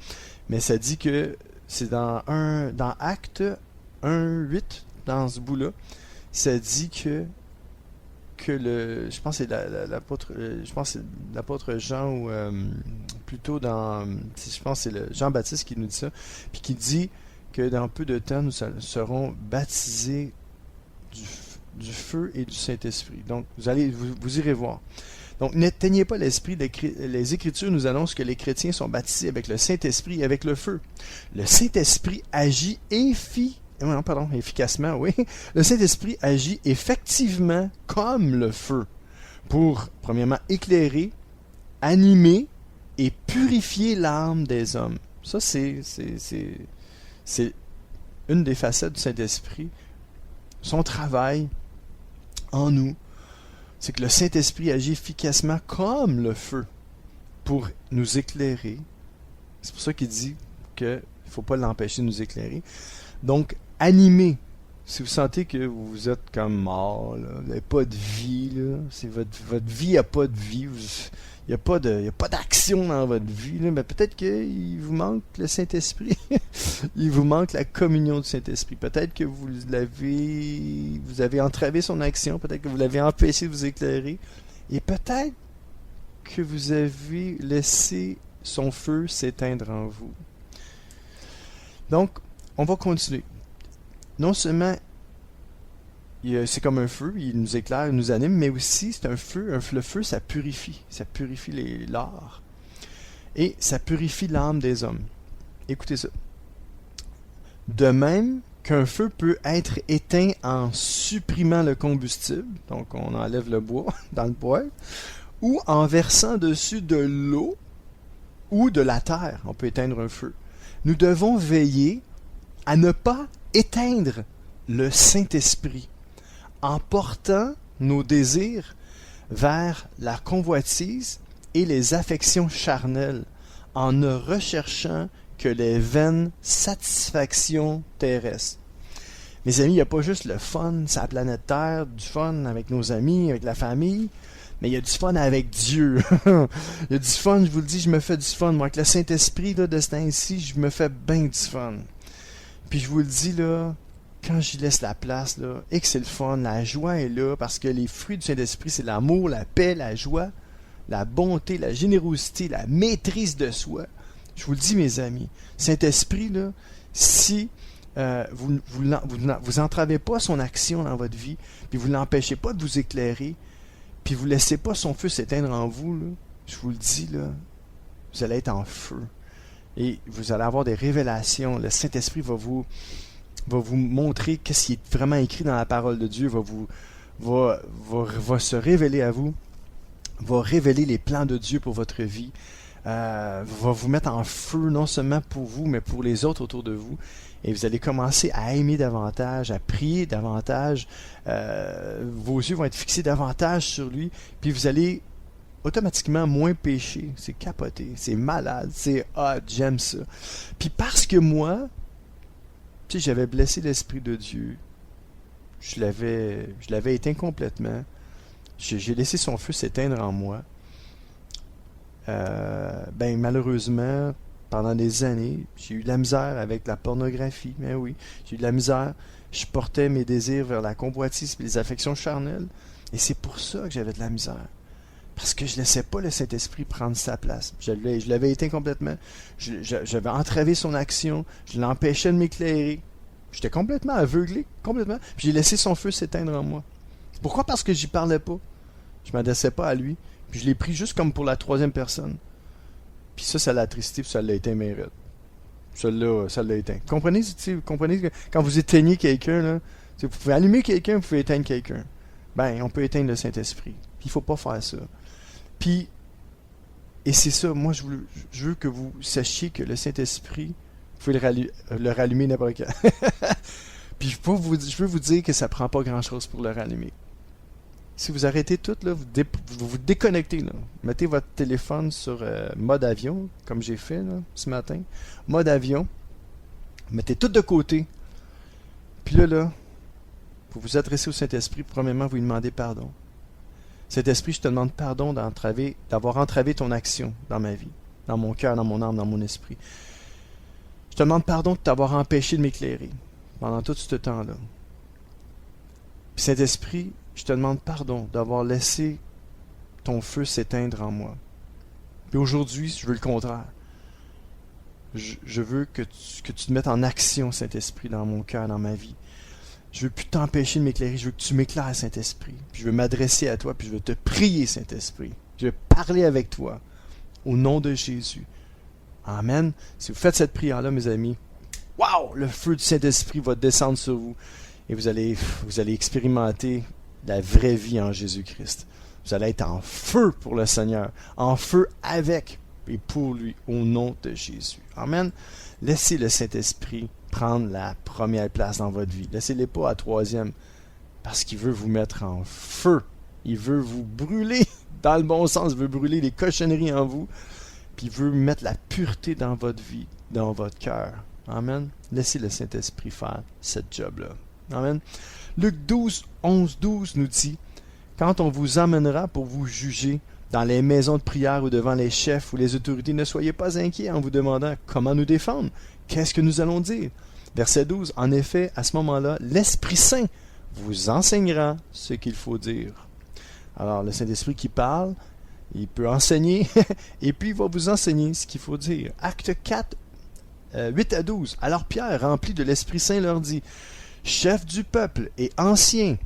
mais ça dit que c'est dans Actes 1:8, dans ce bout-là, ça dit que je pense que c'est l'apôtre Jean, ou plutôt je pense que c'est Jean-Baptiste qui nous dit ça, puis qui dit que dans peu de temps nous serons baptisés du feu et du Saint-Esprit. Donc, vous irez voir. Donc, n'éteignez pas l'esprit. Les Écritures nous annoncent que les chrétiens sont baptisés avec le Saint-Esprit et avec le feu. Le Saint-Esprit agit efficacement, oui. Le Saint-Esprit agit effectivement comme le feu pour, premièrement, éclairer, animer et purifier l'âme des hommes. Ça, c'est une des facettes du Saint-Esprit. Son travail en nous, c'est que le Saint-Esprit agit efficacement comme le feu pour nous éclairer. C'est pour ça qu'il dit qu'il ne faut pas l'empêcher de nous éclairer. Donc, animer. Si vous sentez que vous êtes comme mort, là, vous n'avez pas de vie, là, c'est votre vie n'a pas de vie, il n'y a pas d'action dans votre vie, là, mais peut-être qu'il vous manque le Saint-Esprit. Il vous manque la communion du Saint-Esprit. Peut-être que vous avez entravé son action, peut-être que vous l'avez empêché de vous éclairer, et peut-être que vous avez laissé son feu s'éteindre en vous. Donc, on va continuer. Non seulement c'est comme un feu, il nous éclaire, il nous anime, mais aussi c'est un feu. Le feu, ça purifie l'art. Et ça purifie l'âme des hommes. Écoutez ça. De même qu'un feu peut être éteint en supprimant le combustible, donc on enlève le bois dans le poêle, ou en versant dessus de l'eau ou de la terre, on peut éteindre un feu. Nous devons veiller à ne pas éteindre le Saint-Esprit en portant nos désirs vers la convoitise et les affections charnelles, en ne recherchant que les vaines satisfactions terrestres. Mes amis, il n'y a pas juste le fun sur la planète Terre, du fun avec nos amis, avec la famille, mais il y a du fun avec Dieu. Il y a du fun, je vous le dis, je me fais du fun. Moi, avec le Saint-Esprit, là, de ce temps-ci, je me fais bien du fun. Puis je vous le dis, là, quand j'y laisse la place, là, et que c'est le fun, la joie est là, parce que les fruits du Saint-Esprit, c'est l'amour, la paix, la joie, la bonté, la générosité, la maîtrise de soi. Je vous le dis, mes amis, Saint-Esprit, là, si vous entravez pas son action dans votre vie, puis vous l'empêchez pas de vous éclairer, puis vous laissez pas son feu s'éteindre en vous, là, je vous le dis, là, vous allez être en feu. Et vous allez avoir des révélations. Le Saint-Esprit va vous montrer qu'est-ce qui est vraiment écrit dans la parole de Dieu, va se révéler à vous, va révéler les plans de Dieu pour votre vie, va vous mettre en feu non seulement pour vous, mais pour les autres autour de vous. Et vous allez commencer à aimer davantage, à prier davantage. Vos yeux vont être fixés davantage sur lui, puis vous allez automatiquement moins pécher. C'est capoté, c'est malade, c'est hot, j'aime ça. Puis parce que moi, tu sais, j'avais blessé l'Esprit de Dieu, je l'avais éteint complètement, j'ai laissé son feu s'éteindre en moi. Malheureusement, pendant des années, j'ai eu de la misère avec la pornographie. Mais oui, j'ai eu de la misère. Je portais mes désirs vers la convoitise et les affections charnelles. Et c'est pour ça que j'avais de la misère. Parce que je ne laissais pas le Saint-Esprit prendre sa place. Je l'avais éteint complètement. J'avais entravé son action. Je l'empêchais de m'éclairer. J'étais complètement aveuglé. Complètement. Puis j'ai laissé son feu s'éteindre en moi. Pourquoi? Parce que j'y parlais pas. Je m'adressais pas à lui. Puis je l'ai pris juste comme pour la troisième personne. Puis ça l'a attristé, puis ça l'a éteint mes rêves. Ça l'a éteint. Comprenez que quand vous éteignez quelqu'un, là, vous pouvez allumer quelqu'un, vous pouvez éteindre quelqu'un. On peut éteindre le Saint-Esprit. Puis il faut pas faire ça. Puis, et c'est ça, moi je veux que vous sachiez que le Saint-Esprit, vous pouvez le rallumer n'importe quand. Puis je veux vous dire que ça prend pas grand-chose pour le rallumer. Si vous arrêtez tout, là, vous déconnectez. Là. Mettez votre téléphone sur mode avion, comme j'ai fait là, ce matin. Mode avion. Mettez tout de côté. Puis là, vous vous adressez au Saint-Esprit. Premièrement, vous lui demandez pardon. Saint-Esprit, je te demande pardon d'avoir entravé ton action dans ma vie, dans mon cœur, dans mon âme, dans mon esprit. Je te demande pardon de t'avoir empêché de m'éclairer pendant tout ce temps-là. Puis Saint-Esprit, je te demande pardon d'avoir laissé ton feu s'éteindre en moi. Puis aujourd'hui, je veux le contraire. Je veux que tu te mettes en action, Saint-Esprit, dans mon cœur, dans ma vie. Je veux plus t'empêcher de m'éclairer, je veux que tu m'éclaires, Saint-Esprit. Puis je veux m'adresser à toi, puis je veux te prier, Saint-Esprit. Je veux parler avec toi, au nom de Jésus. Amen. Si vous faites cette prière-là, mes amis, wow, le feu du Saint-Esprit va descendre sur vous et vous allez expérimenter la vraie vie en Jésus-Christ. Vous allez être en feu pour le Seigneur, en feu avec et pour lui, au nom de Jésus. Amen. Laissez le Saint-Esprit prendre la première place dans votre vie. Laissez-les pas à troisième, parce qu'il veut vous mettre en feu. Il veut vous brûler, dans le bon sens, il veut brûler les cochonneries en vous, puis il veut mettre la pureté dans votre vie, dans votre cœur. Amen. Laissez le Saint-Esprit faire cette job-là. Amen. Luc 12, 11, 12 nous dit, « Quand on vous emmènera pour vous juger dans les maisons de prière ou devant les chefs ou les autorités, ne soyez pas inquiets en vous demandant comment nous défendre. Qu'est-ce que nous allons dire? » Verset 12, « En effet, à ce moment-là, l'Esprit Saint vous enseignera ce qu'il faut dire. » Alors, le Saint-Esprit qui parle, il peut enseigner, et puis il va vous enseigner ce qu'il faut dire. Acte 4, 8 à 12. Alors Pierre, rempli de l'Esprit Saint, leur dit, « Chef du peuple et ancien,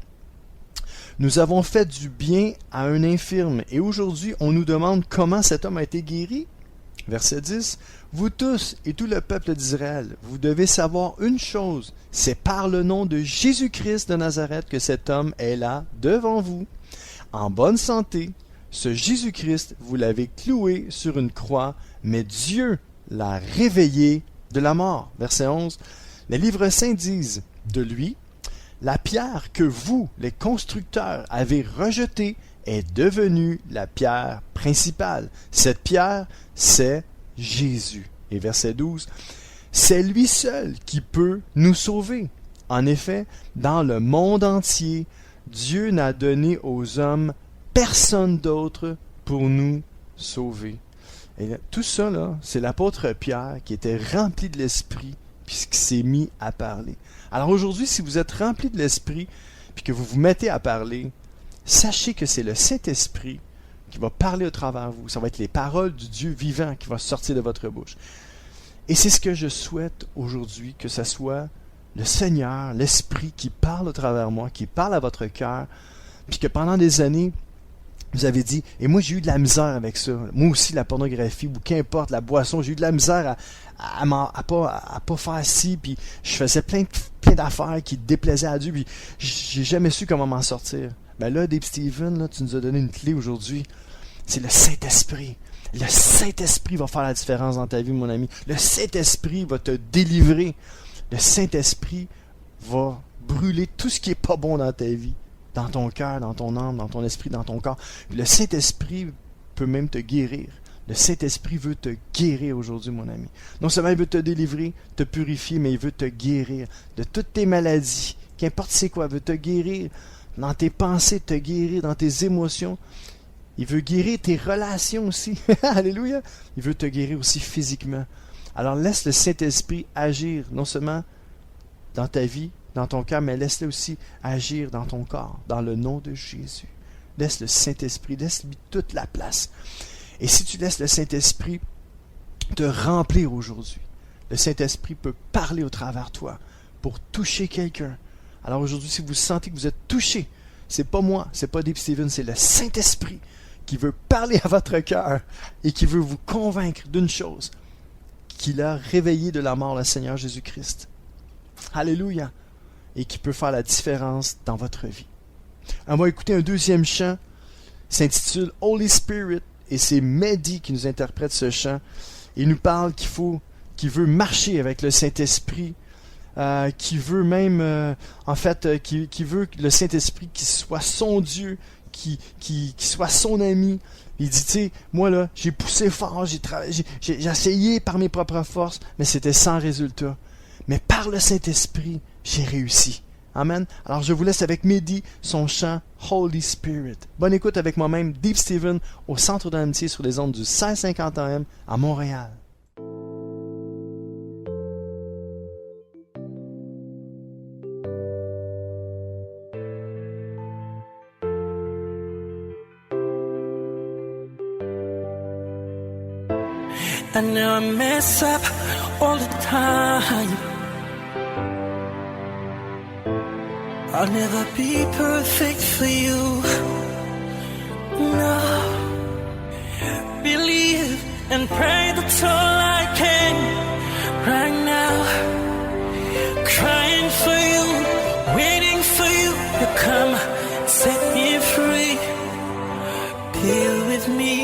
nous avons fait du bien à un infirme, et aujourd'hui on nous demande comment cet homme a été guéri. » Verset 10. « Vous tous et tout le peuple d'Israël, vous devez savoir une chose, c'est par le nom de Jésus-Christ de Nazareth que cet homme est là devant vous, en bonne santé. Ce Jésus-Christ, vous l'avez cloué sur une croix, mais Dieu l'a réveillé de la mort. » Verset 11. Les livres saints disent de lui, « La pierre que vous, les constructeurs, avez rejetée est devenue la pierre principale. Cette pierre, c'est Jésus. » Et verset 12, « C'est lui seul qui peut nous sauver. En effet, dans le monde entier, Dieu n'a donné aux hommes personne d'autre pour nous sauver. » Et là, tout ça, là, c'est l'apôtre Pierre qui était rempli de l'Esprit puis qui s'est mis à parler. Alors aujourd'hui, si vous êtes rempli de l'Esprit puis que vous vous mettez à parler, sachez que c'est le Saint-Esprit qui va parler au travers de vous. Ça va être les paroles du Dieu vivant qui va sortir de votre bouche. Et c'est ce que je souhaite aujourd'hui, que ce soit le Seigneur, l'Esprit qui parle au travers de moi, qui parle à votre cœur, puis que pendant des années, vous avez dit, et moi j'ai eu de la misère avec ça, moi aussi la pornographie, ou qu'importe, la boisson, j'ai eu de la misère à pas faire ci, puis je faisais plein d'affaires qui déplaisaient à Dieu, puis j'ai jamais su comment m'en sortir. Ben là, Dave Steven, là, tu nous as donné une clé aujourd'hui, c'est le Saint-Esprit. Le Saint-Esprit va faire la différence dans ta vie, mon ami. Le Saint-Esprit va te délivrer. Le Saint-Esprit va brûler tout ce qui n'est pas bon dans ta vie, dans ton cœur, dans ton âme, dans ton esprit, dans ton corps. Puis le Saint-Esprit peut même te guérir. Le Saint-Esprit veut te guérir aujourd'hui, mon ami. Non seulement il veut te délivrer, te purifier, mais il veut te guérir de toutes tes maladies. Qu'importe c'est quoi, il veut te guérir dans tes pensées, te guérir dans tes émotions. Il veut guérir tes relations aussi. Alléluia. Il veut te guérir aussi physiquement. Alors laisse le Saint-Esprit agir, non seulement dans ta vie, dans ton cœur, mais laisse-le aussi agir dans ton corps, dans le nom de Jésus. Laisse le Saint-Esprit, laisse-lui toute la place. Et si tu laisses le Saint-Esprit te remplir aujourd'hui, le Saint-Esprit peut parler au travers de toi pour toucher quelqu'un. Alors aujourd'hui, si vous sentez que vous êtes touché, c'est pas moi, c'est pas Dave Steven, c'est le Saint-Esprit qui veut parler à votre cœur et qui veut vous convaincre d'une chose, qu'il a réveillé de la mort le Seigneur Jésus-Christ. Alléluia! Et qui peut faire la différence dans votre vie. On va écouter un deuxième chant, s'intitule Holy Spirit, et c'est Mehdi qui nous interprète ce chant. Il nous parle qu'il veut marcher avec le Saint-Esprit, qui veut même, qui veut que le Saint-Esprit qui soit son Dieu, qui soit son ami. Il dit, tu sais, moi là, j'ai poussé fort, j'ai essayé par mes propres forces, mais c'était sans résultat. Mais par le Saint-Esprit, j'ai réussi. Amen. Alors je vous laisse avec Mehdi, son chant Holy Spirit. Bonne écoute avec moi-même, Dave Steven, au Centre d'amitié sur les ondes du 1650 AM à Montréal. I know I mess up all the time. I'll never be perfect for you. No. Believe and pray, that's all I can right now. Crying for you, waiting for you to come set me free. Be with me,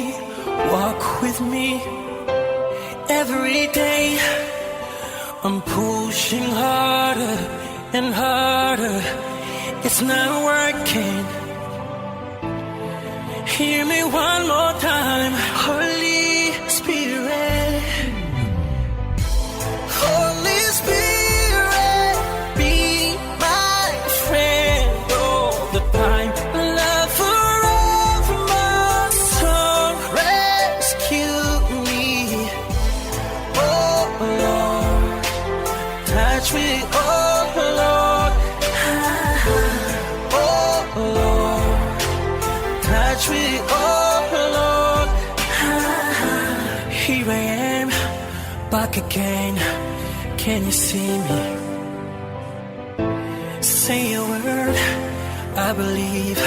walk with me every day. I'm pushing harder and harder, it's not working. Hear me one more time, Holy Spirit. Holy Spirit, be my friend all the time. Love forever, my soul, rescue me. Oh Lord, touch me, oh Lord. Oh Lord, touch me, oh Lord. Here I am, back again. Can you see me? Say a word, I believe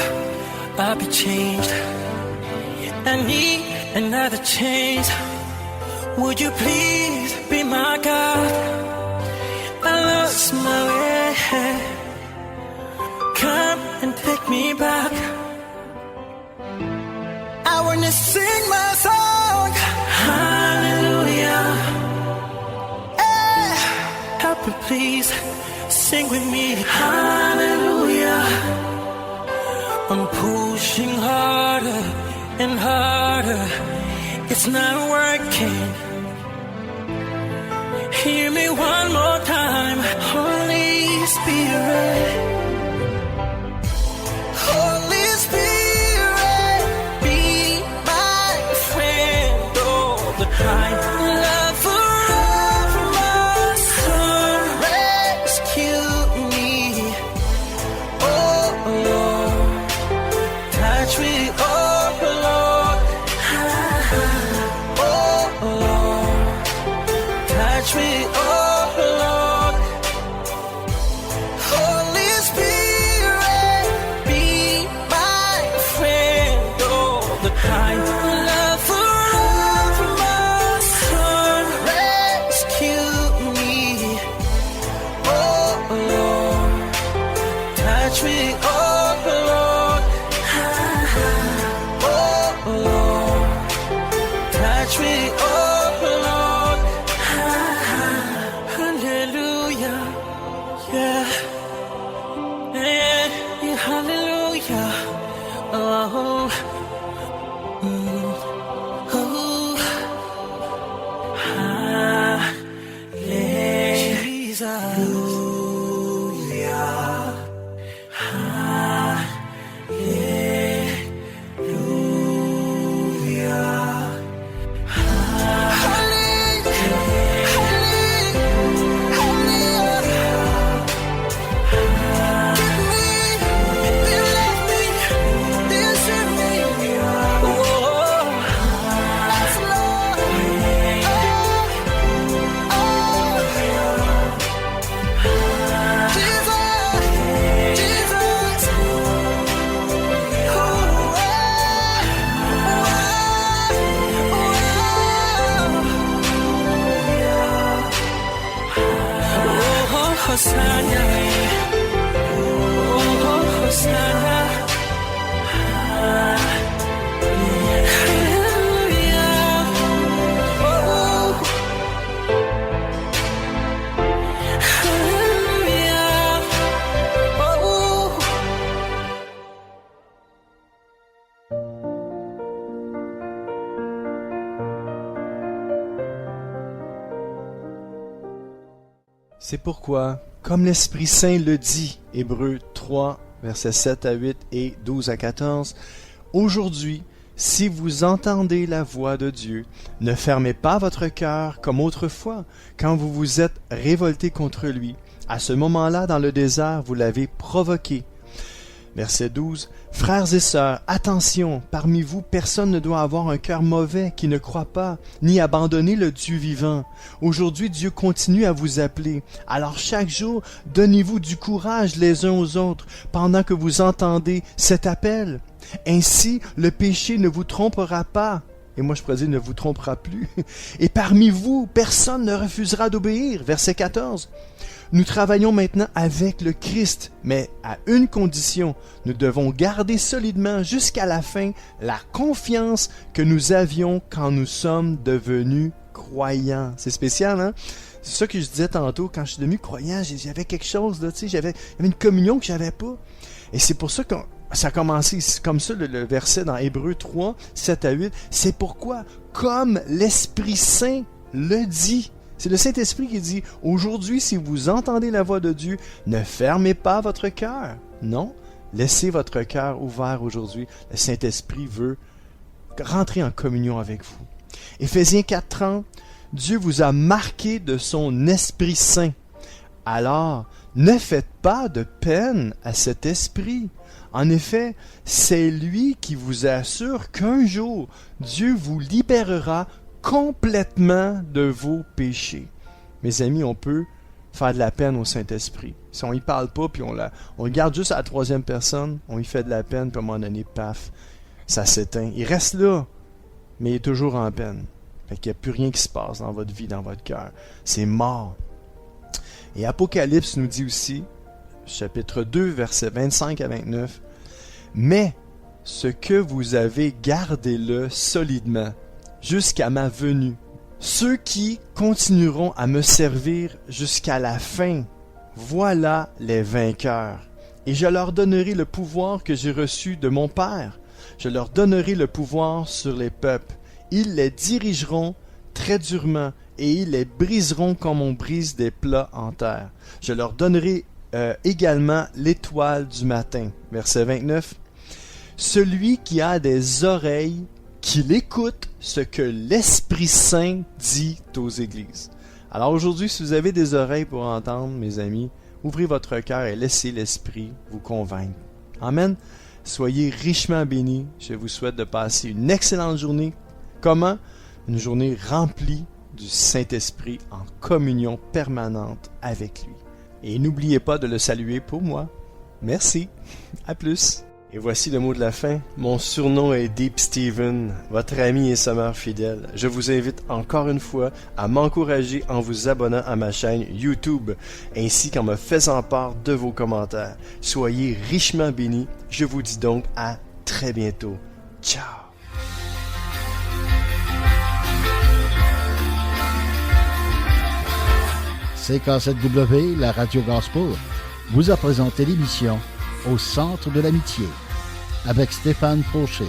I'll be changed. I need another chance. Would you please be my God? I lost my way. Come and take me back. I wanna sing my song. Hallelujah. Help me please, sing with me. Hallelujah. I'm pushing harder and harder, it's not working. Hear me one more time, Holy Spirit. Holy Spirit, be my friend all the time. Love forever, my soul, rescue me. Oh Lord, touch me, oh Lord. Oh Lord, touch me, oh Lord. Holy Spirit, be my friend all the time. Love forever, my soul, rescue me. Oh Lord, touch me, oh Lord. Oh Lord, touch me, oh Lord. Hallelujah, yeah, yeah, yeah, hallelujah. Oh, oh, hallelujah, hallelujah. Hosanna, oh Hosanna, hallelujah, oh hallelujah, oh. C'est pourquoi, comme l'Esprit Saint le dit, Hébreux 3, versets 7 à 8 et 12 à 14, aujourd'hui, si vous entendez la voix de Dieu, ne fermez pas votre cœur comme autrefois, quand vous vous êtes révoltés contre lui. À ce moment-là, dans le désert, vous l'avez provoqué. Verset 12. Frères et sœurs, attention, parmi vous, personne ne doit avoir un cœur mauvais qui ne croit pas, ni abandonner le Dieu vivant. Aujourd'hui, Dieu continue à vous appeler. Alors chaque jour, donnez-vous du courage les uns aux autres pendant que vous entendez cet appel. Ainsi, le péché ne vous trompera pas. Et moi, je pourrais dire, ne vous trompera plus. Et parmi vous, personne ne refusera d'obéir. Verset 14. Nous travaillons maintenant avec le Christ, mais à une condition, nous devons garder solidement jusqu'à la fin la confiance que nous avions quand nous sommes devenus croyants. C'est spécial, hein? C'est ça que je disais tantôt, quand je suis devenu croyant, j'avais quelque chose, là, tu sais, j'avais une communion que j'avais pas. Et c'est pour ça que ça a commencé comme ça, le verset dans Hébreux 3, 7 à 8. C'est pourquoi, comme l'Esprit Saint le dit, c'est le Saint-Esprit qui dit, « Aujourd'hui, si vous entendez la voix de Dieu, ne fermez pas votre cœur. » Non, laissez votre cœur ouvert aujourd'hui. Le Saint-Esprit veut rentrer en communion avec vous. Éphésiens 4:30, « Dieu vous a marqué de son Esprit Saint. Alors, ne faites pas de peine à cet Esprit. En effet, c'est lui qui vous assure qu'un jour, Dieu vous libérera complètement de vos péchés. » Mes amis, on peut faire de la peine au Saint-Esprit. Si on y parle pas, puis on le garde juste à la troisième personne, on y fait de la peine, puis à un moment donné, paf, ça s'éteint. Il reste là, mais il est toujours en peine. Fait qu'il n'y a plus rien qui se passe dans votre vie, dans votre cœur. C'est mort. Et Apocalypse nous dit aussi, chapitre 2, versets 25 à 29, « Mais ce que vous avez, gardez-le solidement, jusqu'à ma venue. Ceux qui continueront à me servir jusqu'à la fin, voilà les vainqueurs. Et je leur donnerai le pouvoir que j'ai reçu de mon Père. Je leur donnerai le pouvoir sur les peuples. Ils les dirigeront très durement, et ils les briseront comme on brise des plats en terre. Je leur donnerai également l'étoile du matin. » Verset 29. « Celui qui a des oreilles, qu'il écoute ce que l'Esprit Saint dit aux églises. » Alors aujourd'hui, si vous avez des oreilles pour entendre, mes amis, ouvrez votre cœur et laissez l'Esprit vous convaincre. Amen. Soyez richement bénis. Je vous souhaite de passer une excellente journée. Comment? Une journée remplie du Saint-Esprit en communion permanente avec lui. Et n'oubliez pas de le saluer pour moi. Merci. À plus. Et voici le mot de la fin. Mon surnom est Deep Steven, votre ami et sommeur fidèle. Je vous invite encore une fois à m'encourager en vous abonnant à ma chaîne YouTube, ainsi qu'en me faisant part de vos commentaires. Soyez richement bénis. Je vous dis donc à très bientôt. Ciao! CK7W, la radio Gospel, vous a présenté l'émission Au centre de l'amitié avec Stéphane Fauché.